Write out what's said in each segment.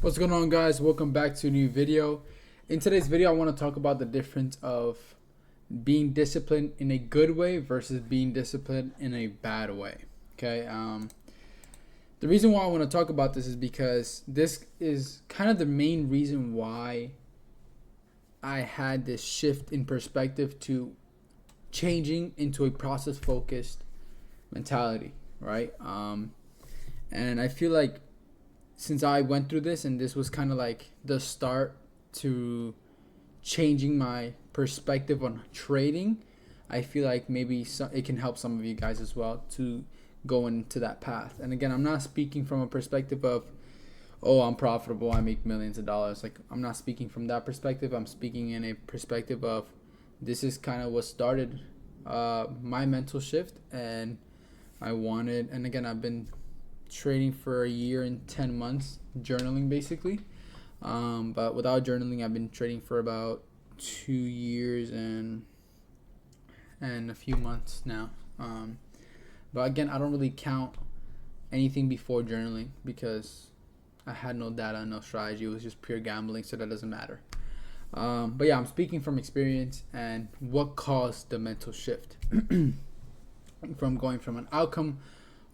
What's going on, guys? Welcome back to a new video. In today's video, I want to talk about the difference of being disciplined in a good way versus being disciplined in a bad way. Okay. The reason why I want to talk about this is because this is kind of the main reason why I had this shift in perspective to changing into a process focused mentality, right? And I feel like since I went through this, and this was kind of like the start to changing my perspective on trading, I feel like maybe it can help some of you guys as well to go into that path. And again, I'm not speaking from a perspective of, oh, I'm profitable, I make millions of dollars. Like, I'm not speaking from that perspective. I'm speaking in a perspective of this is kind of what started my mental shift, and and again, I've been trading for a year and 10 months, journaling basically. But without journaling, I've been trading for about 2 years and a few months now. But again, I don't really count anything before journaling because I had no data, no strategy. It was just pure gambling, so that doesn't matter. But yeah, I'm speaking from experience and what caused the mental shift from going from an outcome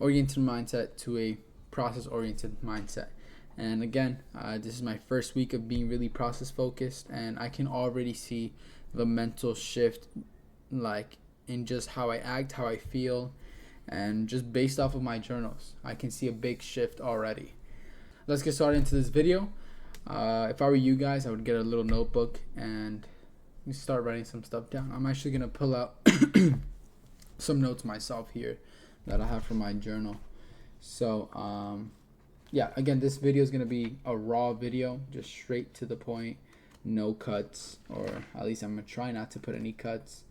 oriented mindset to a process oriented mindset. And again, this is my first week of being really process focused, and I can already see the mental shift, like in just how I act, how I feel, and just based off of my journals, I can see a big shift already. Let's get started into this video. If I were you guys, I would get a little notebook and start writing some stuff down. I'm actually gonna pull out some notes myself here that I have from my journal. So yeah, again, this video is going to be a raw video, just straight to the point, no cuts, or at least I'm going to try not to put any cuts,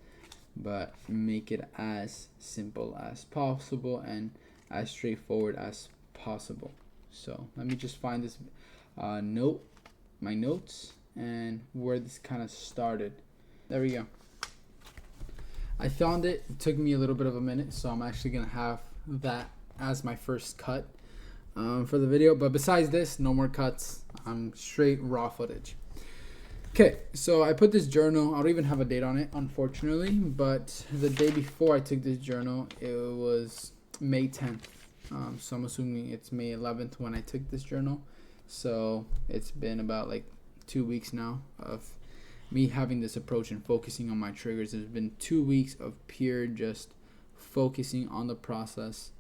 but make it as simple as possible and as straightforward as possible. So let me just find this my notes, and where this kind of started. There we go. I found it. It took me a little bit of a minute, so I'm actually going to have that as my first cut for the video. But besides this, no more cuts. I'm straight raw footage. Okay, so I put this journal. I don't even have a date on it, unfortunately. But the day before I took this journal, it was May 10th. So I'm assuming it's May 11th when I took this journal. So it's been about like 2 weeks now of me having this approach and focusing on my triggers. There's been 2 weeks of pure just focusing on the process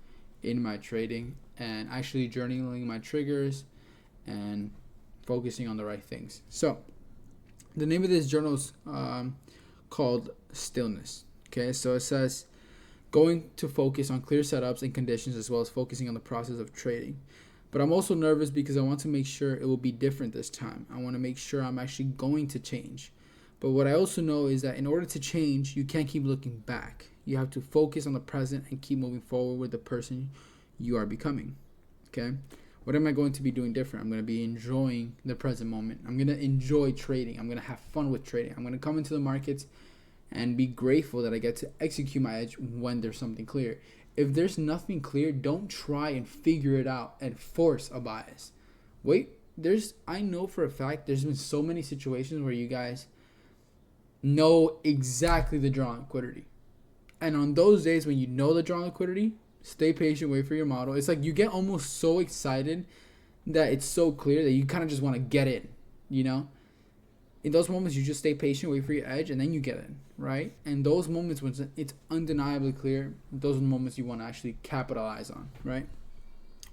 in my trading and actually journaling my triggers and focusing on the right things. So the name of this journal is called Stillness. Okay, so it says going to focus on clear setups and conditions as well as focusing on the process of trading. But I'm also nervous because I want to make sure it will be different this time. I want to make sure I'm actually going to change. But what I also know is that in order to change, you can't keep looking back. You have to focus on the present and keep moving forward with the person you are becoming. Okay? What am I going to be doing different? I'm going to be enjoying the present moment. I'm going to enjoy trading. I'm going to have fun with trading. I'm going to come into the markets and be grateful that I get to execute my edge when there's something clear. If there's nothing clear, don't try and figure it out and force a bias. Wait, I know for a fact there's been so many situations where you guys know exactly the draw liquidity. And on those days when you know the draw liquidity, stay patient, wait for your model. It's like you get almost so excited that it's so clear that you kind of just want to get in, you know? In those moments, you just stay patient, wait for your edge, and then you get in, right? And those moments when it's undeniably clear, those are the moments you want to actually capitalize on, right?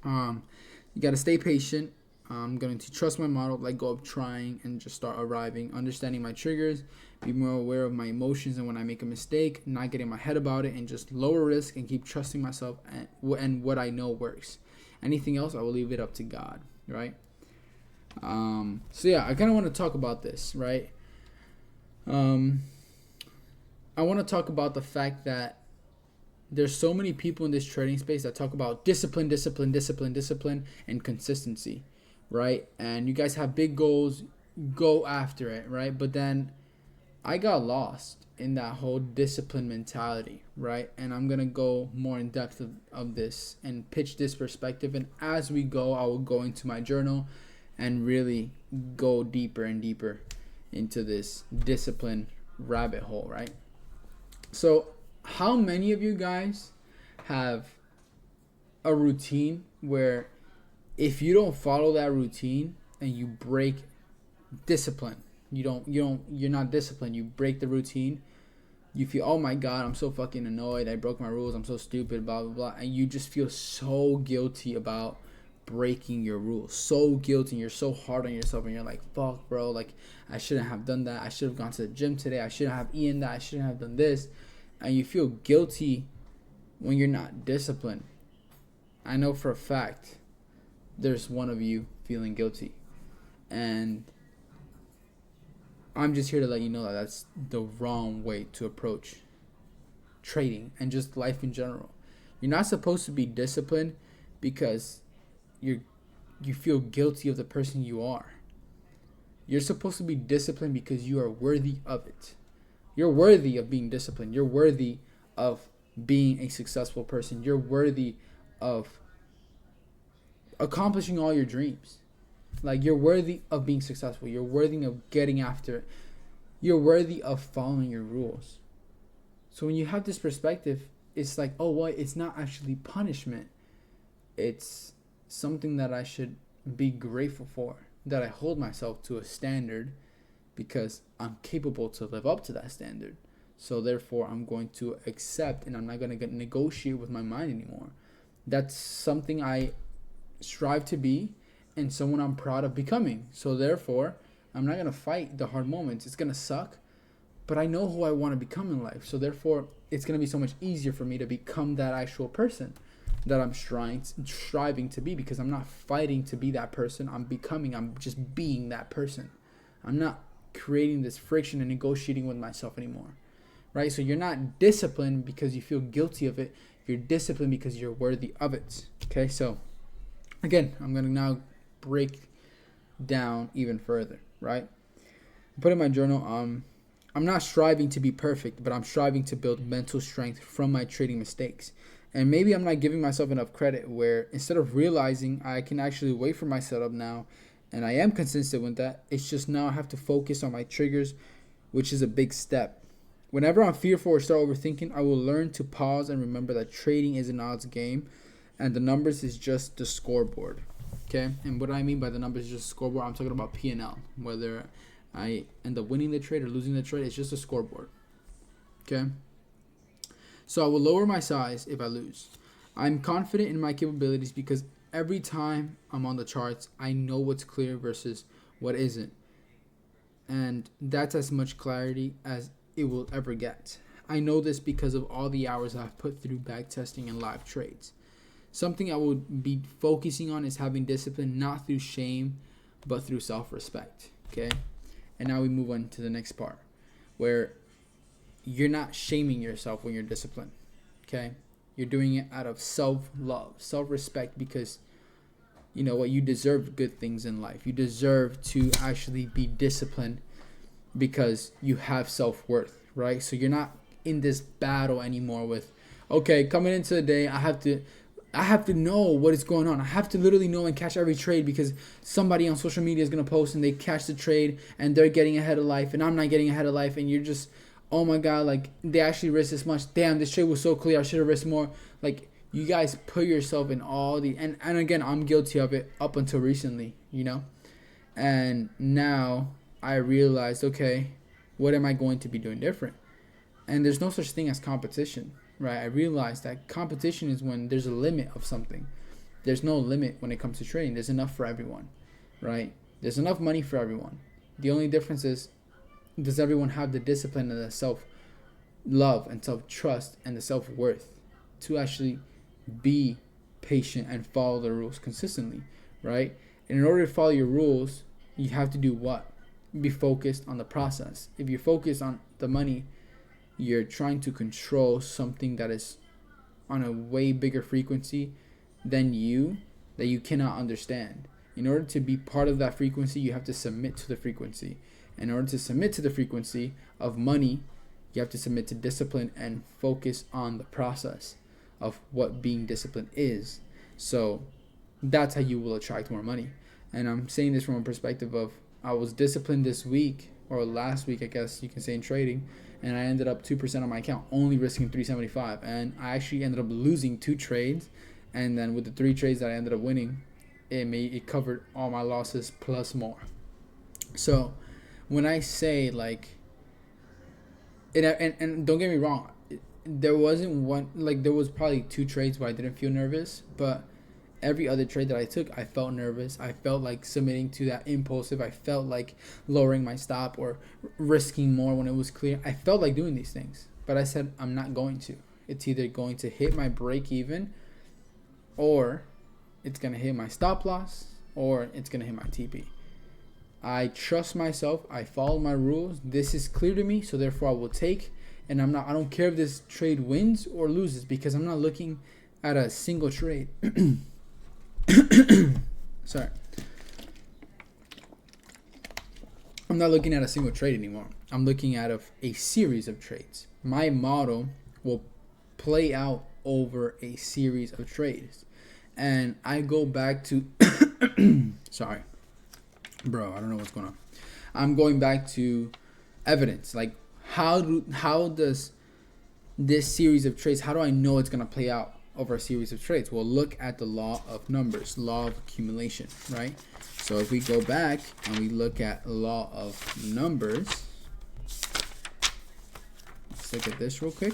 You got to stay patient. I'm going to trust my model, let go of trying, and just start arriving, understanding my triggers, be more aware of my emotions and when I make a mistake, not getting my head about it, and just lower risk and keep trusting myself and what I know works. Anything else, I will leave it up to God, right? So yeah, I kind of want to talk about this, right? I want to talk about the fact that there's so many people in this trading space that talk about discipline, and consistency, right? And you guys have big goals, go after it, right? But then I got lost in that whole discipline mentality, right? And I'm going to go more in depth of this and pitch this perspective. And as we go, I will go into my journal and really go deeper and deeper into this discipline rabbit hole, right? So, how many of you guys have a routine where if you don't follow that routine and you break discipline, you're not disciplined, you break the routine, you feel, oh my god, I'm so fucking annoyed, I broke my rules, I'm so stupid, blah blah blah, and you just feel so guilty about breaking your rules, so guilty, and you're so hard on yourself, and you're like, fuck bro, like I shouldn't have done that, I should have gone to the gym today, I shouldn't have eaten that, I shouldn't have done this, and you feel guilty when you're not disciplined. I know for a fact there's one of you feeling guilty, and I'm just here to let you know that that's the wrong way to approach trading and just life in general. You're not supposed to be disciplined because you feel guilty of the person you are. You're supposed to be disciplined because you are worthy of it. You're worthy of being disciplined. You're worthy of being a successful person. You're worthy of accomplishing all your dreams. Like, you're worthy of being successful. You're worthy of getting after it. You're worthy of following your rules. So when you have this perspective, it's like, oh, well, it's not actually punishment. It's something that I should be grateful for, that I hold myself to a standard because I'm capable to live up to that standard. So therefore, I'm going to accept, and I'm not going to negotiate with my mind anymore. That's something I strive to be and someone I'm proud of becoming. So therefore, I'm not going to fight the hard moments. It's going to suck, but I know who I want to become in life. So therefore, it's going to be so much easier for me to become that actual person that I'm striving to be, because I'm not fighting to be that person. I'm just being that person. I'm not creating this friction and negotiating with myself anymore, right? So you're not disciplined because you feel guilty of it. You're disciplined because you're worthy of it. Okay, so again, I'm going to now break down even further, right? Put in my journal, I'm not striving to be perfect, but I'm striving to build mental strength from my trading mistakes. And maybe I'm not giving myself enough credit, where instead of realizing I can actually wait for my setup now, and I am consistent with that, it's just now I have to focus on my triggers, which is a big step. Whenever I'm fearful or start overthinking, I will learn to pause and remember that trading is an odds game, and the numbers is just the scoreboard. Okay, and what I mean by the numbers is just scoreboard, I'm talking about P&L. Whether I end up winning the trade or losing the trade, it's just a scoreboard. Okay, so I will lower my size if I lose. I'm confident in my capabilities because every time I'm on the charts, I know what's clear versus what isn't. And that's as much clarity as it will ever get. I know this because of all the hours I've put through back testing and live trades. Something I will be focusing on is having discipline, not through shame, but through self-respect. Okay? And now we move on to the next part, where you're not shaming yourself when you're disciplined. Okay? You're doing it out of self-love, self-respect, because you know what? You deserve good things in life. You deserve to actually be disciplined because you have self-worth, right? So you're not in this battle anymore with, okay, coming into the day, I have to know what is going on. I have to literally know and catch every trade because somebody on social media is going to post and they catch the trade and they're getting ahead of life and I'm not getting ahead of life, and you're just, oh my God, like they actually risked this much. Damn, this trade was so clear. I should have risked more. Like, you guys put yourself in all the, and again, I'm guilty of it up until recently, you know? And now I realized, okay, what am I going to be doing different? And there's no such thing as competition, right? I realized that competition is when there's a limit of something. There's no limit when it comes to trading. There's enough for everyone, right? There's enough money for everyone. The only difference is, does everyone have the discipline and the self-love and self-trust and the self-worth to actually be patient and follow the rules consistently, right? And in order to follow your rules, you have to do what? Be focused on the process. If you're focused on the money, you're trying to control something that is on a way bigger frequency than you, that you cannot understand. In order to be part of that frequency, you have to submit to the frequency. In order to submit to the frequency of money, you have to submit to discipline and focus on the process of what being disciplined is. So that's how you will attract more money. And I'm saying this from a perspective of I was disciplined this week or last week, I guess you can say, in trading, and I ended up 2% on my account, only risking 375, and I actually ended up losing 2 trades, and then with the 3 trades that I ended up winning, it covered all my losses plus more. So when I say like, and don't get me wrong, there wasn't one, like there was probably 2 trades where I didn't feel nervous, but every other trade that I took, I felt nervous. I felt like submitting to that impulsive. I felt like lowering my stop or risking more when it was clear. I felt like doing these things, but I said I'm not going to. It's either going to hit my break even, or it's going to hit my stop loss, or it's going to hit my TP. I trust myself. I follow my rules. This is clear to me, so therefore I will take. And I don't care if this trade wins or loses, because I'm not looking at a single trade. Sorry. I'm not looking at a single trade anymore. I'm looking at a series of trades. My model will play out over a series of trades. And I go back to sorry. Bro, I don't know what's going on. I'm going back to evidence. Like how does this series of trades, how do I know it's going to play out over a series of trades? Well, look at the law of numbers, law of accumulation, right? So if we go back and we look at law of numbers, let's look at this real quick.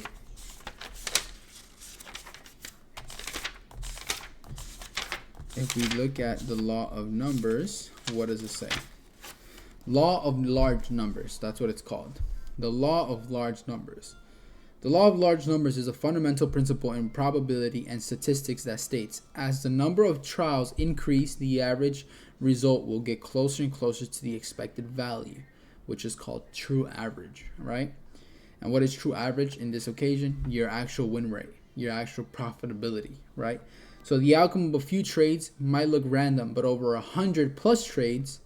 If we look at the law of numbers, what does it say? Law of large numbers, that's what it's called. The law of large numbers. The law of large numbers is a fundamental principle in probability and statistics that states, as the number of trials increase, the average result will get closer and closer to the expected value, which is called true average, right? And what is true average in this occasion? Your actual win rate, your actual profitability, right? So the outcome of a few trades might look random, but over 100 plus trades,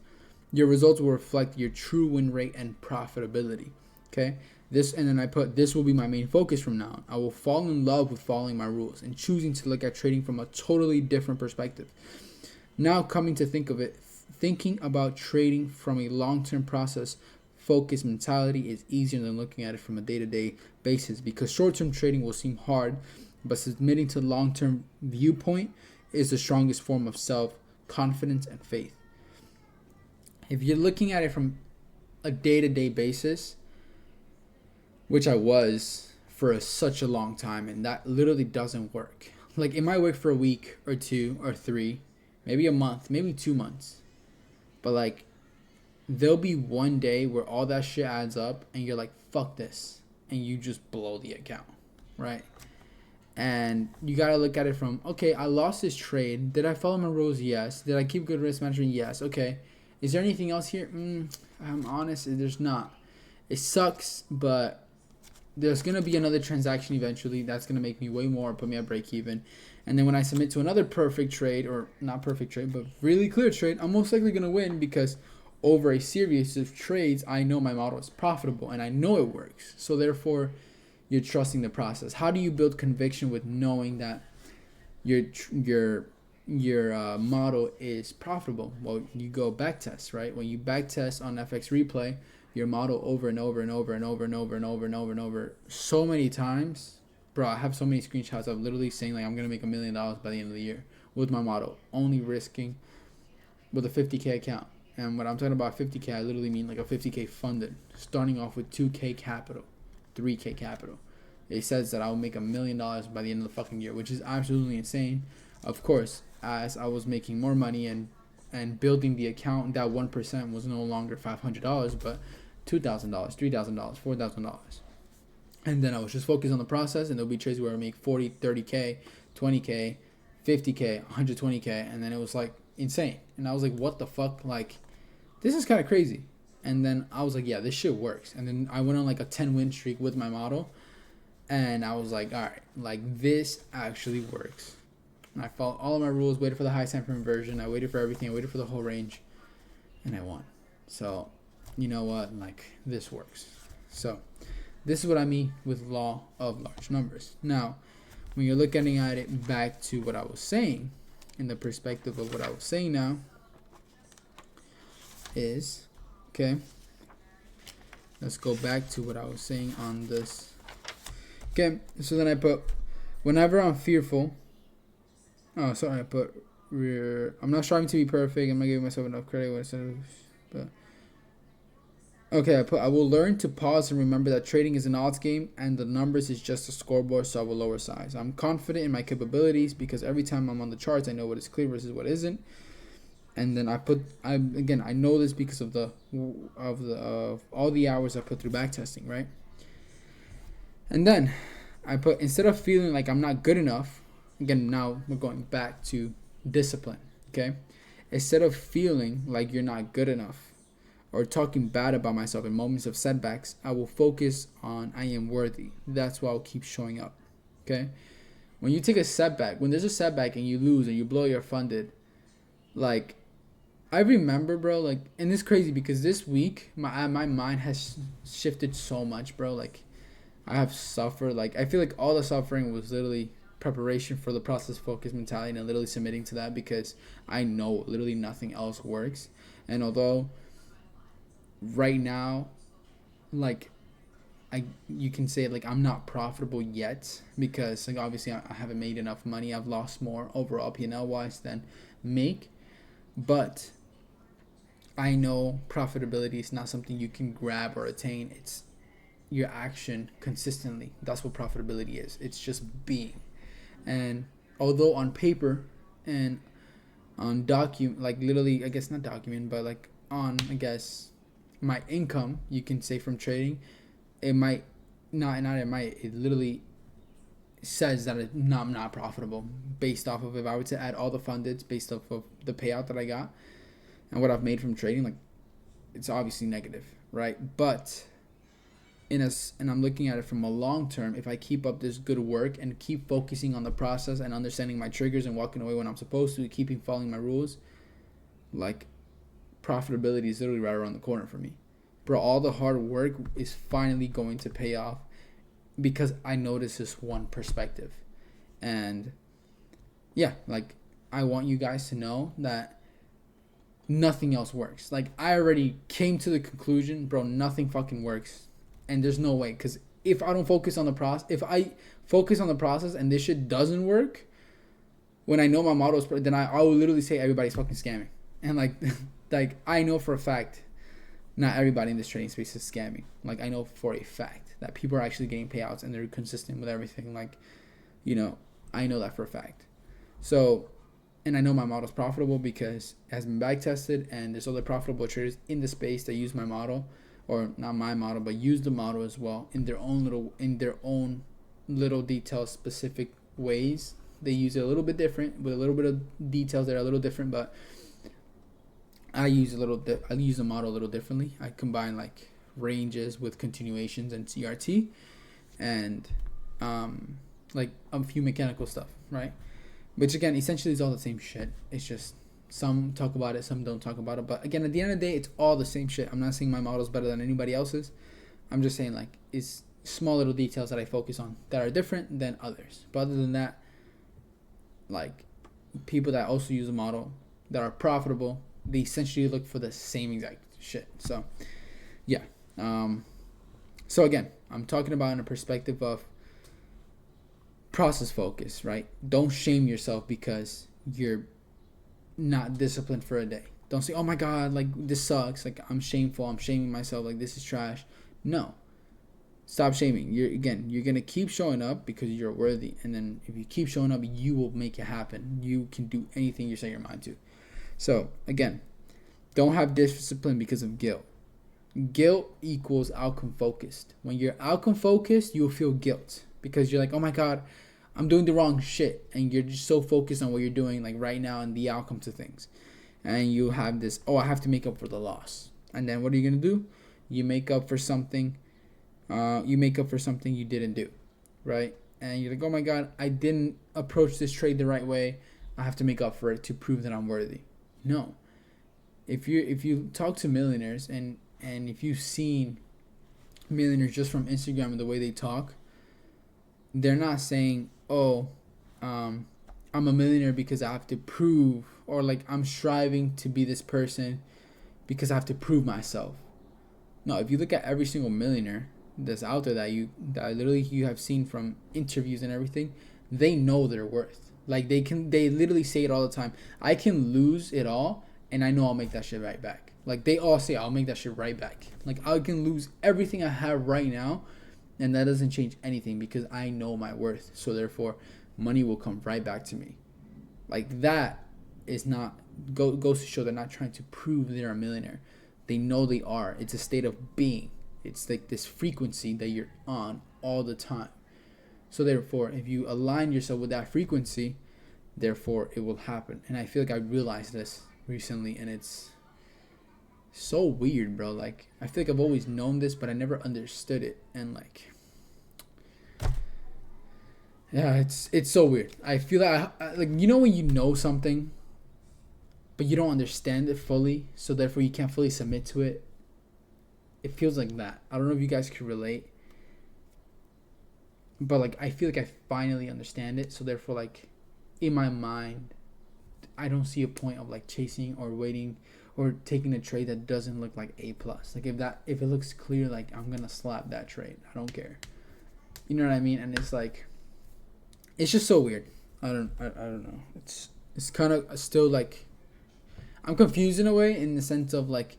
your results will reflect your true win rate and profitability, okay? And then I put, this will be my main focus from now on. I will fall in love with following my rules and choosing to look at trading from a totally different perspective. Now coming to think of it, thinking about trading from a long-term process focused mentality is easier than looking at it from a day-to-day basis, because short-term trading will seem hard, but submitting to long-term viewpoint is the strongest form of self-confidence and faith. If you're looking at it from a day-to-day basis, which I was for such a long time, and that literally doesn't work. Like, it might work for a week or 2 or 3, maybe a month, maybe 2 months. But like, there'll be one day where all that shit adds up and you're like, fuck this. And you just blow the account, right? And you got to look at it from, okay, I lost this trade. Did I follow my rules? Yes. Did I keep good risk management? Yes. Okay. Is there anything else here? I'm honest, there's not. It sucks, but there's going to be another transaction eventually that's going to make me way more, put me at break even. And then when I submit to another perfect trade, or not perfect trade, but really clear trade, I'm most likely going to win, because over a series of trades, I know my model is profitable and I know it works. So therefore, you're trusting the process. How do you build conviction with knowing that your model is profitable? Well, you go back test, right? When you back test on FX Replay, your model over and over and over and over and over and over and over and over so many times. Bro, I have so many screenshots of literally saying like I'm gonna make $1 million by the end of the year with my model, only risking with a 50K account. And when I'm talking about 50K, I literally mean like a 50K funded, starting off with 2K capital, 3K capital. It says that I'll make $1 million by the end of the fucking year, which is absolutely insane. Of course, as I was making more money and building the account, that 1% was no longer $500, but $2,000, $3,000, $4,000. And then I was just focused on the process, and there'll be trades where I make 40, 30K, 20K, 50K, 120K, and then it was like insane. And I was like, what the fuck? Like, this is kind of crazy. And then I was like, yeah, this shit works. And then I went on like a 10-win streak with my model, and I was like, all right, like this actually works. And I followed all of my rules, waited for the high time for inversion, I waited for everything, I waited for the whole range, and I won. So, you know what, like, this works. So, this is what I mean with law of large numbers. Now, when you're looking at it back to what I was saying, in the perspective of what I was saying now, is, okay, let's go back to what I was saying on this. Okay, so then I put, whenever I'm fearful, oh, sorry, I put, I'm not striving to be perfect, I'm not giving myself enough credit, but, okay, I put, I will learn to pause and remember that trading is an odds game and the numbers is just a scoreboard, so I will lower size. I'm confident in my capabilities because every time I'm on the charts, I know what is clear versus what isn't. And then I know this because of all the hours I put through backtesting, right? And then I put, instead of feeling like I'm not good enough, again, now we're going back to discipline, okay? Instead of feeling like you're not good enough or talking bad about myself in moments of setbacks, I will focus on I am worthy. That's why I'll keep showing up, okay? When you take a setback, when there's a setback and you lose and you blow your funded, like, I remember, bro, like, and it's crazy because this week my mind has shifted so much, bro. Like, I have suffered. Like, I feel like all the suffering was literally preparation for the process focus mentality and literally submitting to that because I know literally nothing else works. And although right now, like, you can say like I'm not profitable yet because like obviously I haven't made enough money. I've lost more overall P&L wise than make, but I know profitability is not something you can grab or attain. It's your action consistently. That's what profitability is. It's just being. And although on paper and on like literally, I guess not document, but like on, I guess, my income, you can say from trading, it might it literally says that I'm not profitable based off of, if I were to add all the fundeds based off of the payout that I got and what I've made from trading, like, it's obviously negative, right? But and I'm looking at it from a long term, if I keep up this good work and keep focusing on the process and understanding my triggers and walking away when I'm supposed to, keeping following my rules, like, profitability is literally right around the corner for me. Bro, all the hard work is finally going to pay off because I notice this one perspective. And yeah, like, I want you guys to know that nothing else works. Like, I already came to the conclusion, bro, nothing fucking works. And there's no way, because if I don't focus on the process, if I focus on the process and this shit doesn't work, when I know my model is, then I will literally say everybody's fucking scamming. And like, like, I know for a fact not everybody in this trading space is scamming. Like, I know for a fact that people are actually getting payouts and they're consistent with everything. Like, you know, I know that for a fact. So, and I know my model is profitable because it has been back tested and there's other profitable traders in the space that use my model, or not my model, but use the model as well in their own little detail specific ways. They use it a little bit different with a little bit of details that are a little different, but I use the model a little differently. I combine like ranges with continuations and CRT, and like a few mechanical stuff, right? Which again, essentially is all the same shit. It's just some talk about it, some don't talk about it. But again, at the end of the day, it's all the same shit. I'm not saying my model's better than anybody else's. I'm just saying like it's small little details that I focus on that are different than others. But other than that, like, people that also use a model that are profitable, they essentially look for the same exact shit. So yeah. So again, I'm talking about in a perspective of process focus, right? Don't shame yourself because you're not disciplined for a day. Don't say, oh my God, like, this sucks. Like, I'm shameful. I'm shaming myself. Like, this is trash. No. Stop shaming. You're going to keep showing up because you're worthy. And then if you keep showing up, you will make it happen. You can do anything you set your mind to. So, again, don't have discipline because of guilt. Guilt equals outcome focused. When you're outcome focused, you'll feel guilt because you're like, oh my God, I'm doing the wrong shit. And you're just so focused on what you're doing, like, right now and the outcome to things. And you have this, oh, I have to make up for the loss. And then what are you going to do? You make up for something. You didn't do, right? And you're like, oh my God, I didn't approach this trade the right way. I have to make up for it to prove that I'm worthy. No. If you talk to millionaires and if you've seen millionaires just from Instagram and the way they talk, they're not saying, oh, I'm a millionaire because I have to prove, or like I'm striving to be this person because I have to prove myself. No, if you look at every single millionaire that's out there that literally you have seen from interviews and everything, they know their worth. Like they literally say it all the time. I can lose it all and I know I'll make that shit right back. Like they all say I'll make that shit right back. Like I can lose everything I have right now and that doesn't change anything because I know my worth. So therefore money will come right back to me. Like that is not goes to show they're not trying to prove they're a millionaire. They know they are. It's a state of being. It's like this frequency that you're on all the time. So therefore, if you align yourself with that frequency, therefore it will happen. And I feel like I realized this recently, and it's so weird, bro. Like I feel like I've always known this, but I never understood it. And like, yeah, it's so weird. I feel like like you know when you know something, but you don't understand it fully, so therefore you can't fully submit to it. It feels like that. I don't know if you guys can relate, but like I feel like I finally understand it, so therefore like in my mind I don't see a point of like chasing or waiting or taking a trade that doesn't look like A plus. Like if it looks clear, like I'm gonna slap that trade. I don't care. You know what I mean? And it's like it's just so weird. I don't know. It's kind of still like I'm confused in a way, in the sense of like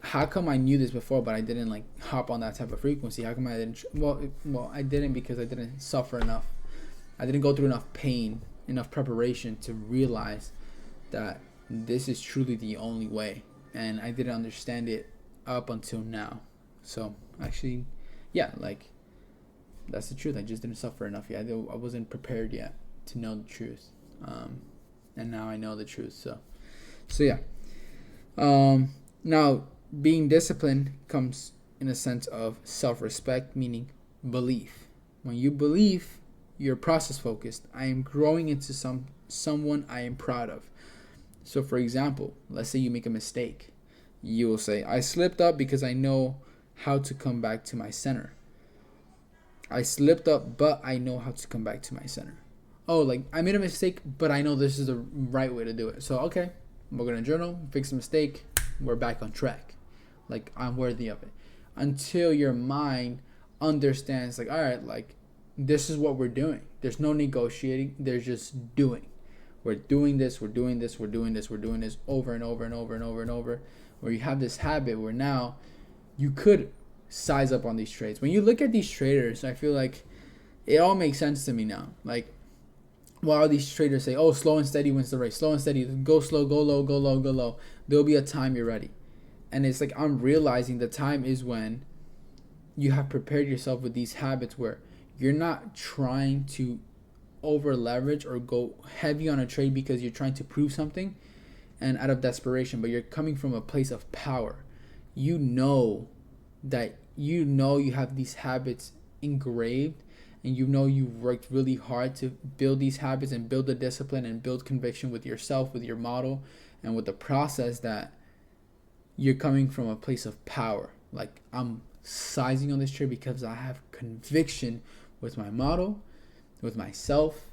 how come I knew this before but I didn't like hop on that type of frequency? How come I didn't well I didn't because I didn't suffer enough. I didn't go through enough pain, enough preparation to realize that this is truly the only way, and I didn't understand it up until now. So actually, yeah, like that's the truth. I just didn't suffer enough yet. I wasn't prepared yet to know the truth, and now I know the truth. So yeah. Now, being disciplined comes in a sense of self-respect, meaning belief. When you believe, you're process focused. I am growing into someone I am proud of. So for example, let's say you make a mistake. You will say, I slipped up because I know how to come back to my center. I slipped up, but I know how to come back to my center. Oh, like I made a mistake, but I know this is the right way to do it. So okay, we're gonna journal, fix the mistake, we're back on track. Like I'm worthy of it. Until your mind understands, like, all right, like this is what we're doing. There's no negotiating. There's just doing. We're doing this. We're doing this. We're doing this. We're doing this over and over and over and over and over. Where you have this habit where now you could size up on these trades. When you look at these traders, I feel like it all makes sense to me now. Like, while these traders say, oh, slow and steady wins the race. Slow and steady. Go slow, go low, go low, go low. There'll be a time you're ready. And it's like I'm realizing the time is when you have prepared yourself with these habits where you're not trying to over leverage or go heavy on a trade because you're trying to prove something and out of desperation, but you're coming from a place of power. You know you have these habits engraved, and you know you've worked really hard to build these habits and build the discipline and build conviction with yourself, with your model, and with the process, that you're coming from a place of power. Like, I'm sizing on this trade because I have conviction with my model, with myself,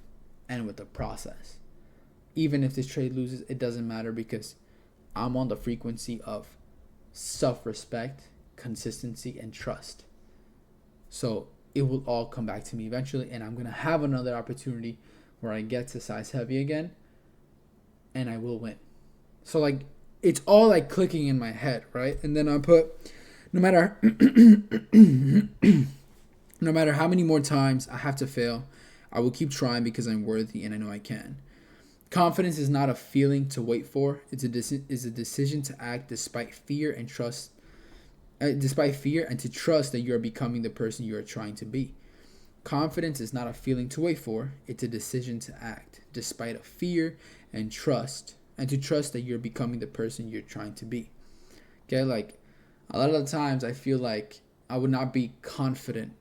and with the process. Even if this trade loses, it doesn't matter because I'm on the frequency of self-respect, consistency, and trust. So it will all come back to me eventually, and I'm going to have another opportunity where I get to size heavy again, and I will win. So, like, it's all, like, clicking in my head, right? And then I put, no matter no matter how many more times I have to fail, I will keep trying because I'm worthy and I know I can. Confidence is not a feeling to wait for. It's a decision to act despite fear and trust. Despite fear, and to trust that you are becoming the person you are trying to be. Confidence is not a feeling to wait for. It's a decision to act despite a fear and trust, and to trust that you're becoming the person you're trying to be. Okay, like a lot of the times I feel like I would not be confident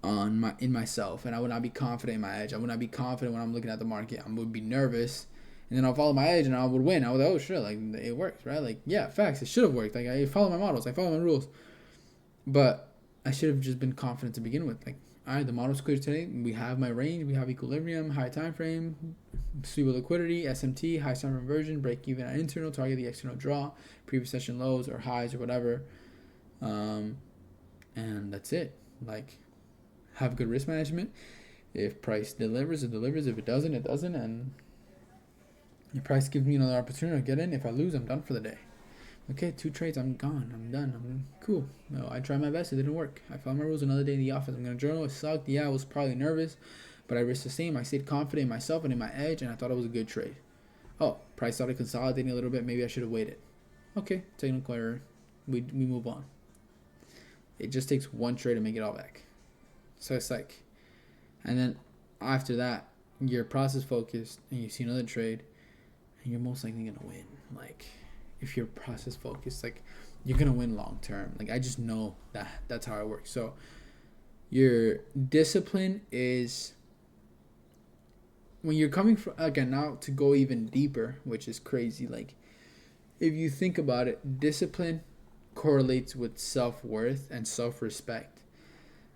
in myself, and I would not be confident in my edge. I would not be confident when I'm looking at the market. I would be nervous, and then I'll follow my edge and I would win. I was like, oh shit, like it worked, right? Like, yeah, facts, it should have worked. Like, I follow my models, I follow my rules, but I should have just been confident to begin with. Like, all right, the model's clear today. We have my range, we have equilibrium, high time frame, stable liquidity, SMT, high time inversion, break even at internal, target the external draw, previous session lows or highs or whatever. And that's it. Like, have good risk management. If price delivers, it delivers. If it doesn't, it doesn't. And if price gives me another opportunity to get in, if I lose, I'm done for the day. Okay, 2 trades, I'm gone. I'm done. I'm cool. No, I tried my best. It didn't work. I found my rules another day in the office. I'm going to journal. It sucked. Yeah, I was probably nervous, but I risked the same. I stayed confident in myself and in my edge, and I thought it was a good trade. Oh, price started consolidating a little bit. Maybe I should have waited. Okay, technical error. We move on. It just takes one trade to make it all back. So it's like, and then after that, you're process focused and you see another trade, and you're most likely going to win. Like, if you're process focused, like, you're gonna win long term. Like, I just know that's how it works. So your discipline is when you're coming from, again, now to go even deeper, which is crazy. Like, if you think about it, discipline correlates with self-worth and self-respect.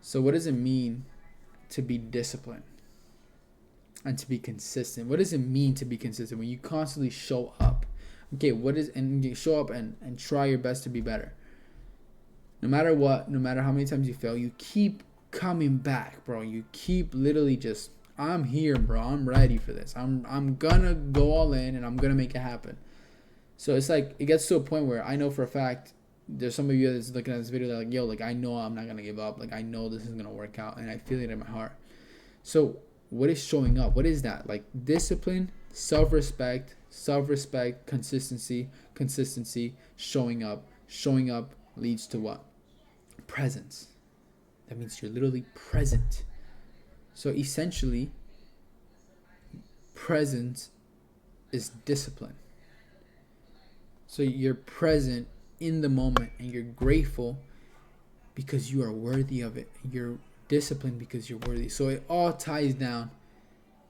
So what does it mean to be disciplined and to be consistent? What does it mean to be consistent when you constantly show up? Okay, and you show up and try your best to be better. No matter what, no matter how many times you fail, you keep coming back, bro. You keep literally just, I'm here, bro. I'm ready for this. I'm gonna go all in and I'm gonna make it happen. So it's like, it gets to a point where I know for a fact, there's some of you that's looking at this video that like, yo, like, I know I'm not gonna give up. Like, I know this is gonna work out, and I feel it in my heart. So what is showing up? What is that? Like, discipline, self-respect, consistency, showing up. Showing up leads to what? Presence. That means you're literally present. So essentially, presence is discipline. So you're present in the moment and you're grateful because you are worthy of it. You're disciplined because you're worthy. So it all ties down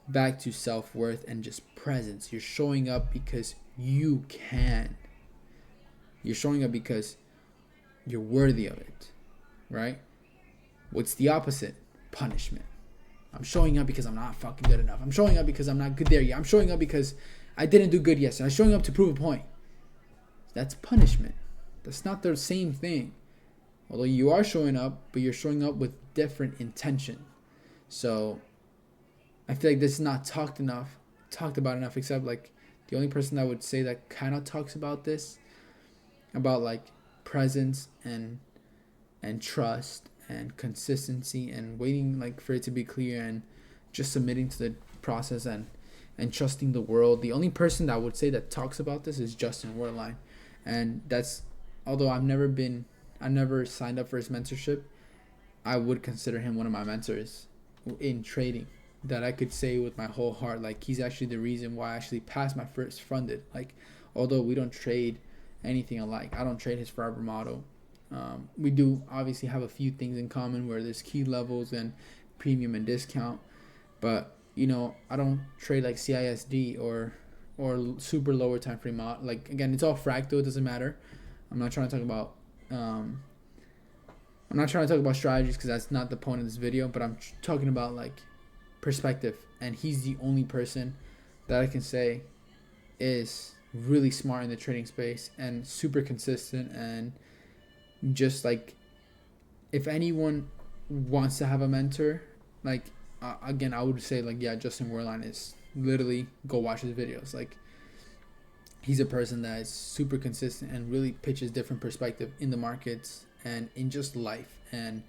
back to self-worth and just presence. You're showing up because you can. You're showing up because you're worthy of it, right? What's the opposite? Punishment. I'm showing up because I'm not fucking good enough. I'm showing up because I'm not good there yet. I'm showing up because I didn't do good yesterday. I'm showing up to prove a point. That's punishment. That's not the same thing. Although you are showing up, but you're showing up with different intention. So I feel like this is not talked about enough, except like the only person that would say that kind of talks about this, about like presence and trust and consistency and waiting like for it to be clear and just submitting to the process and trusting the world. The only person that would say that talks about this is Justin Werline. And that's, although I've never signed up for his mentorship, I would consider him one of my mentors in trading, that I could say with my whole heart, like, he's actually the reason why I actually passed my first funded. Like, although we don't trade anything alike, I don't trade his forever model. We do obviously have a few things in common where there's key levels and premium and discount, but you know, I don't trade like CISD or super lower time frame mod. Like, again, it's all fractal, it doesn't matter. I'm not trying to talk about strategies because that's not the point of this video, but I'm talking about like perspective, and he's the only person that I can say is really smart in the trading space and super consistent. And just like, if anyone wants to have a mentor, like again, I would say like, yeah, Justin Werline is literally, go watch his videos. Like, he's a person that is super consistent and really pitches different perspective in the markets and in just life. And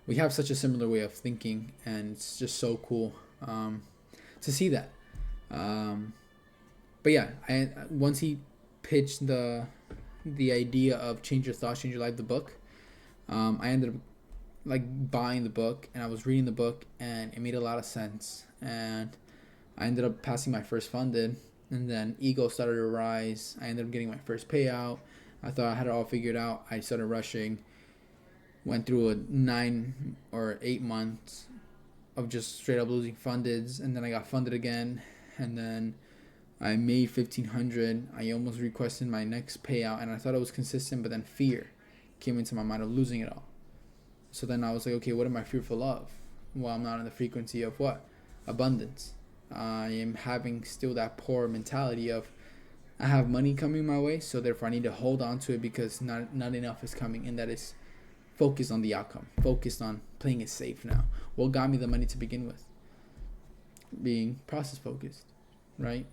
we have such a similar way of thinking, and it's just so cool to see that. But yeah, once he pitched the idea of Change Your Thoughts, Change Your Life, the book, I ended up like buying the book, and I was reading the book, and it made a lot of sense. And I ended up passing my first funded, and then ego started to rise. I ended up getting my first payout. I thought I had it all figured out. I started rushing. Went through a 9 or 8 months of just straight up losing fundeds, and then I got funded again, and then I made 1,500. I almost requested my next payout, and I thought it was consistent, but then fear came into my mind of losing it all. So then I was like, okay, what am I fearful of? Well, I'm not in the frequency of what? Abundance. I am having still that poor mentality of I have money coming my way, so therefore I need to hold on to it because not enough is coming, and that is focused on the outcome, focused on playing it safe now. What got me the money to begin with? Being process focused, right?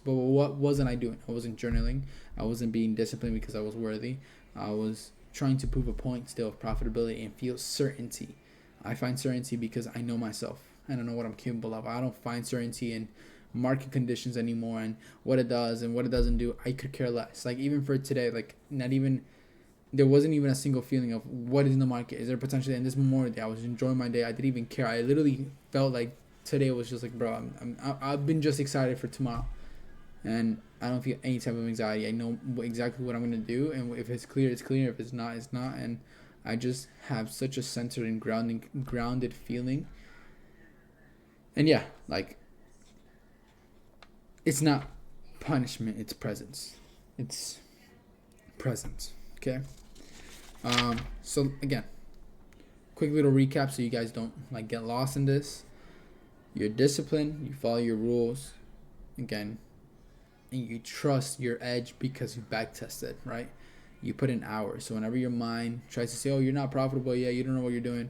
But what wasn't I doing? I wasn't journaling. I wasn't being disciplined because I was worthy. I was trying to prove a point still of profitability and feel certainty. I find certainty because I know myself and I know what I'm capable of. I don't find certainty in market conditions anymore and what it does and what it doesn't do. I could care less. Like even for today, like not even there wasn't even a single feeling of what is in the market. Is there potential? And this Memorial Day, I was enjoying my day. I didn't even care. I literally felt like today was just like, bro, I've been just excited for tomorrow, and I don't feel any type of anxiety. I know exactly what I'm gonna do, and if it's clear, it's clear. If it's not, it's not. And I just have such a centered and grounded feeling. And yeah, like it's not punishment. It's presence. It's presence. Okay. So again, quick little recap so you guys don't like get lost in this. You're disciplined, you follow your rules, again, and you trust your edge because you back tested, right? You put in hours. So whenever your mind tries to say, "Oh, you're not profitable yet, you don't know what you're doing,"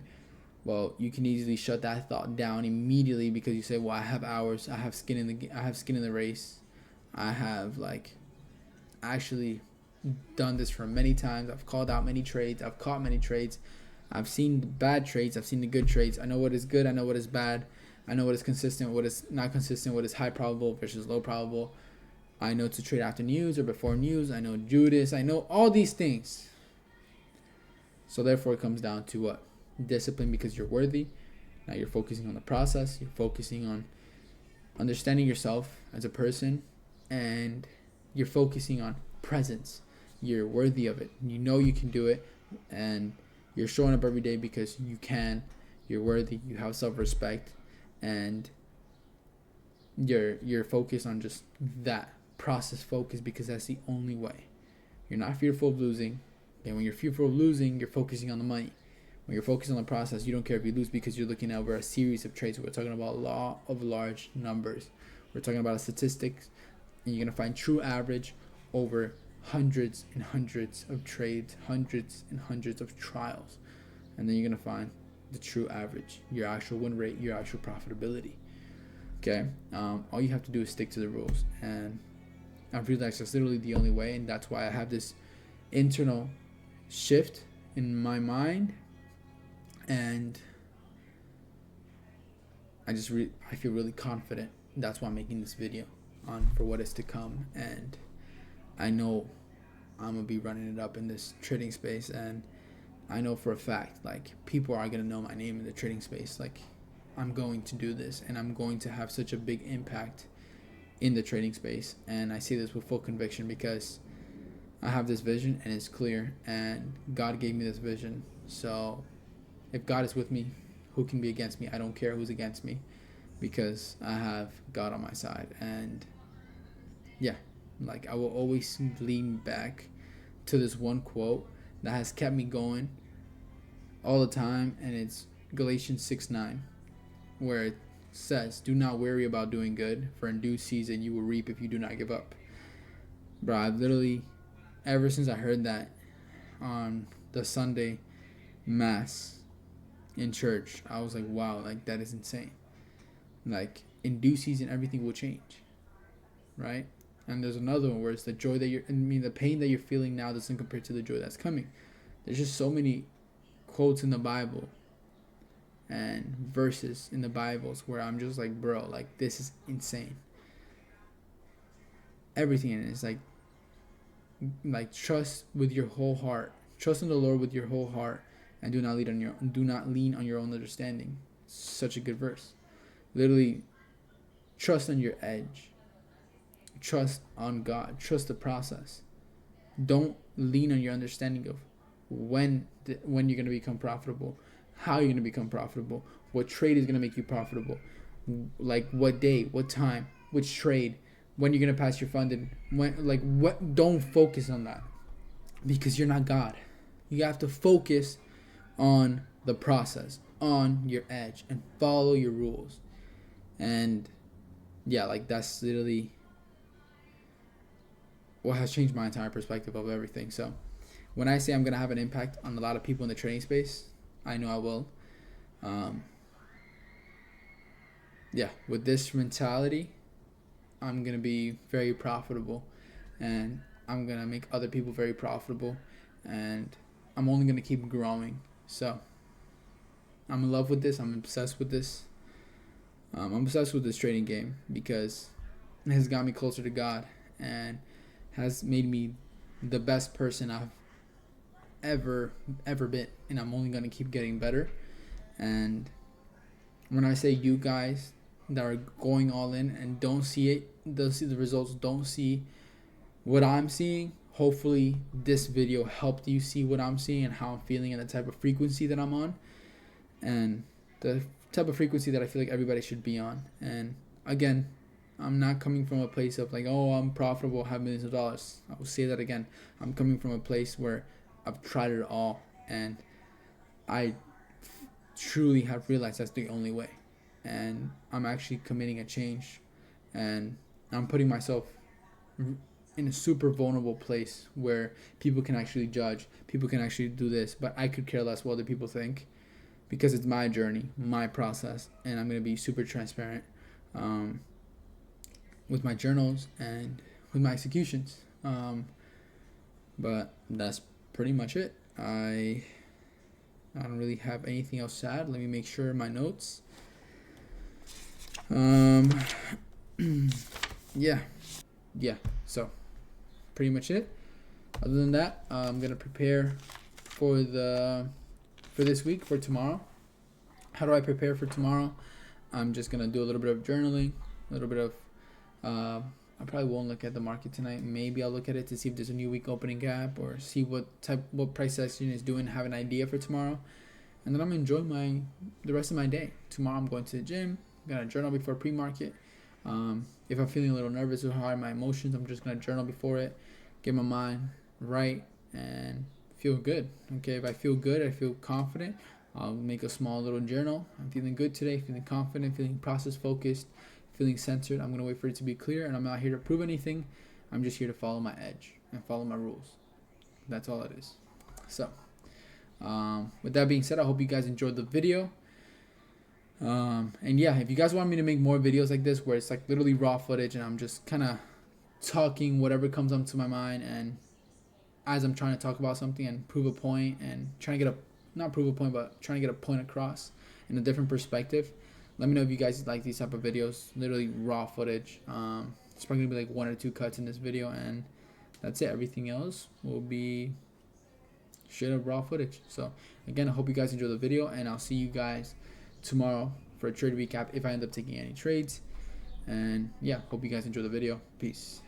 well, you can easily shut that thought down immediately because you say, "Well, I have hours, I have skin in the race, I have like actually done this for many times. I've called out many trades. I've caught many trades. I've seen the bad trades. I've seen the good trades. I know what is good. I know what is bad. I know what is consistent, what is not consistent, what is high probable versus low probable. I know to trade after news or before news. I know Judas. I know all these things. So therefore it comes down to what? Discipline because you're worthy. Now you're focusing on the process. You're focusing on understanding yourself as a person. And you're focusing on presence. You're worthy of it. You know you can do it, and you're showing up every day because you can. You're worthy. You have self-respect, and you're focused on just that process focus because that's the only way. You're not fearful of losing. And when you're fearful of losing, you're focusing on the money. When you're focused on the process, you don't care if you lose because you're looking over a series of trades. We're talking about law of large numbers. We're talking about statistics, and you're gonna find true average over hundreds and hundreds of trades, hundreds and hundreds of trials, and then you're gonna find the true average, your actual win rate, your actual profitability. Okay, all you have to do is stick to the rules, and I've realized that's literally the only way, and that's why I have this internal shift in my mind, and I feel really confident. That's why I'm making this video on for what is to come, and I know I'm gonna be running it up in this trading space, and I know for a fact like people are gonna know my name in the trading space. Like I'm going to do this, and I'm going to have such a big impact in the trading space, and I say this with full conviction because I have this vision and it's clear, and God gave me this vision. So if God is with me, who can be against me? I don't care who's against me because I have God on my side. And yeah, like I will always lean back to this one quote that has kept me going all the time, and it's Galatians 6:9, where it says, "Do not worry about doing good, for in due season you will reap if you do not give up." Bro, I've literally, ever since I heard that on the Sunday mass in church, I was like, wow, like that is insane. Like in due season everything will change, right? And there's another one where it's the joy that the pain that you're feeling now doesn't compare to the joy that's coming. There's just so many quotes in the Bible and verses in the Bibles where I'm just like, bro, like this is insane. Everything in it is like trust with your whole heart. Trust in the Lord with your whole heart, and do not lean on your own understanding. Such a good verse. Literally, trust on your edge. Trust on God. Trust the process. Don't lean on your understanding of when you're going to become profitable, how you're going to become profitable, what trade is going to make you profitable, like what day, what time, which trade, when you're going to pass your funding, don't focus on that because you're not God. You have to focus on the process, on your edge, and follow your rules. And yeah, like that's literally what has changed my entire perspective of everything. So when I say I'm gonna have an impact on a lot of people in the trading space, I know I will. Yeah, with this mentality, I'm gonna be very profitable, and I'm gonna make other people very profitable, and I'm only gonna keep growing. So I'm in love with this. I'm obsessed with this. I'm obsessed with this trading game because it has got me closer to God and has made me the best person I've ever been, and I'm only gonna keep getting better. And when I say you guys that are going all in and don't see it, don't see the results, don't see what I'm seeing, hopefully this video helped you see what I'm seeing and how I'm feeling and the type of frequency that I'm on, and the type of frequency that I feel like everybody should be on. And again, I'm not coming from a place of like, oh, I'm profitable, have millions of dollars. I will say that again. I'm coming from a place where I've tried it all, and I truly have realized that's the only way. And I'm actually committing a change, and I'm putting myself in a super vulnerable place where people can actually judge, people can actually do this, but I could care less what other people think because it's my journey, my process, and I'm going to be super transparent with my journals and with my executions. But that's pretty much it. I don't really have anything else to add. Let me make sure my notes. Yeah. So pretty much it. Other than that, I'm gonna prepare for this week, for tomorrow. How do I prepare for tomorrow? I'm just gonna do a little bit of journaling, a little bit of. I probably won't look at the market tonight. Maybe I'll look at it to see if there's a new week opening gap or see what price action is doing. Have an idea for tomorrow, and then I'm gonna enjoy the rest of my day. Tomorrow I'm going to the gym. I'm gonna journal before pre-market. If I'm feeling a little nervous or how are my emotions, I'm just gonna journal before it, get my mind right, and feel good. Okay, if I feel good, I feel confident, I'll make a small little journal. I'm feeling good today, feeling confident, feeling process focused, feeling centered. I'm gonna wait for it to be clear, and I'm not here to prove anything. I'm just here to follow my edge and follow my rules. That's all it is. So, with that being said, I hope you guys enjoyed the video. And yeah, if you guys want me to make more videos like this where it's like literally raw footage and I'm just kind of talking whatever comes up to my mind, and as I'm trying to talk about something and prove a point and trying to get not prove a point, but trying to get a point across in a different perspective, let me know if you guys like these type of videos, literally raw footage. It's probably gonna be like 1 or 2 cuts in this video, and that's it. Everything else will be straight up raw footage. So again, I hope you guys enjoy the video, and I'll see you guys tomorrow for a trade recap if I end up taking any trades. And yeah, hope you guys enjoy the video. Peace.